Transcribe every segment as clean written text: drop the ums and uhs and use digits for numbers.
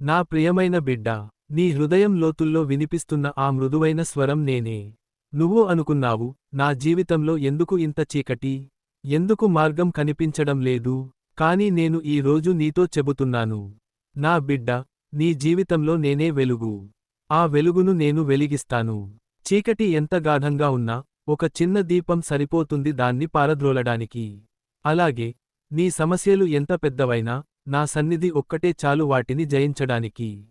నా ప్రియమైన బిడ్డా, నీ హృదయం లోతుల్లో వినిపిస్తున్న ఆ మృదువైన స్వరం నేనే. నువ్వు అనుకున్నావు, నా జీవితంలో ఎందుకు ఇంత చీకటి? ఎందుకు మార్గం కనిపించడం లేదు? కానీ నేను ఈ రోజు నీతో చెబుతున్నాను. నా బిడ్డ, నీ జీవితంలో నేనే వెలుగు. ఆ వెలుగును నేను వెలిగిస్తాను. చీకటి ఎంత గాఢంగా ఉన్నా, ఒక చిన్న దీపం సరిపోతుంది దాన్ని పారద్రోలడానికి. అలాగే, నీ సమస్యలు ఎంత పెద్దవైనా, నా సన్నిధి ఒక్కటే చాలు వాటిని జయించడానికి.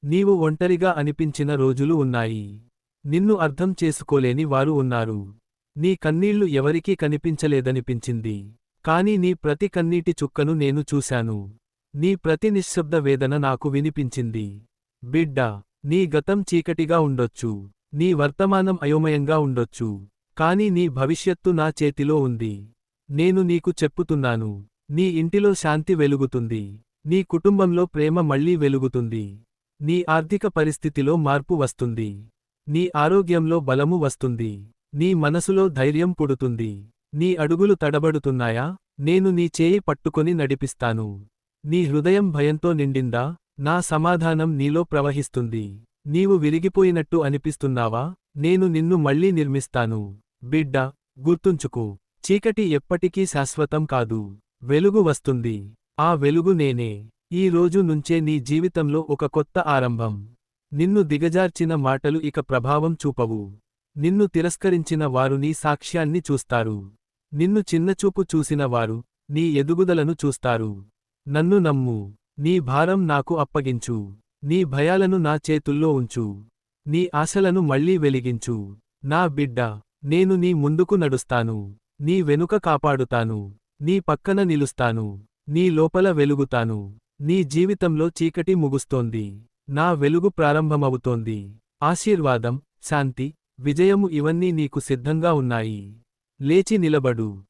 నీవు ఒంటరిగా అనిపించిన రోజులు ఉన్నాయి. నిన్ను అర్థం చేసుకోలేని వారు ఉన్నారు. నీ కన్నీళ్లు ఎవరికీ కనిపించలేదనిపించింది. కాని నీ ప్రతి కన్నీటి చుక్కను నేను చూశాను. నీ ప్రతి నిశ్శబ్ద వేదన నాకు వినిపించింది. బిడ్డా, నీ గతం చీకటిగా ఉండొచ్చు. నీ వర్తమానం అయోమయంగా ఉండొచ్చు. కాని నీ భవిష్యత్తు నా చేతిలో ఉంది. నేను నీకు చెప్పుతున్నాను. నీ ఇంటిలో శాంతి వెలుగుతుంది. నీ కుటుంబంలో ప్రేమ మళ్లీ వెలుగుతుంది. నీ ఆర్థిక పరిస్థితిలో మార్పు వస్తుంది. నీ ఆరోగ్యంలో బలము వస్తుంది. నీ మనసులో ధైర్యం పుడుతుంది. నీ అడుగులు తడబడుతున్నాయా? నేను నీ చేయి పట్టుకొని నడిపిస్తాను. నీ హృదయం భయంతో నిండిందా? నా సమాధానం నీలో ప్రవహిస్తుంది. నీవు విరిగిపోయినట్టు అనిపిస్తున్నావా? నేను నిన్ను మళ్లీ నిర్మిస్తాను. బిడ్డా, గుర్తుంచుకో, చీకటి ఎప్పటికీ శాశ్వతం కాదు. వెలుగు వస్తుంది. ఆ వెలుగు నేనే. ఈ రోజు నుంచే నీ జీవితంలో ఒక కొత్త ఆరంభం. నిన్ను దిగజార్చిన మాటలు ఇక ప్రభావం చూపవు. నిన్ను తిరస్కరించిన వారు నీ సాక్ష్యాన్ని చూస్తారు. నిన్ను చిన్నచూపు చూసిన వారు నీ ఎదుగుదలను చూస్తారు. నన్ను నమ్ము. నీ భారం నాకు అప్పగించు. నీ భయాలను నా చేతుల్లో ఉంచు. నీ ఆశలను మళ్లీ వెలిగించు. నా బిడ్డా, నేను నీ ముందుకు నడుస్తాను. నీ వెనుక కాపాడుతాను. నీ పక్కన నిలుస్తాను. నీ లోపల వెలుగుతాను. నీ జీవితంలో చీకటి ముగుస్తోంది. నా వెలుగు ప్రారంభమవుతోంది. ఆశీర్వాదం, శాంతి, విజయము ఇవన్నీ నీకు సిద్ధంగా ఉన్నాయి. లేచి నిలబడు.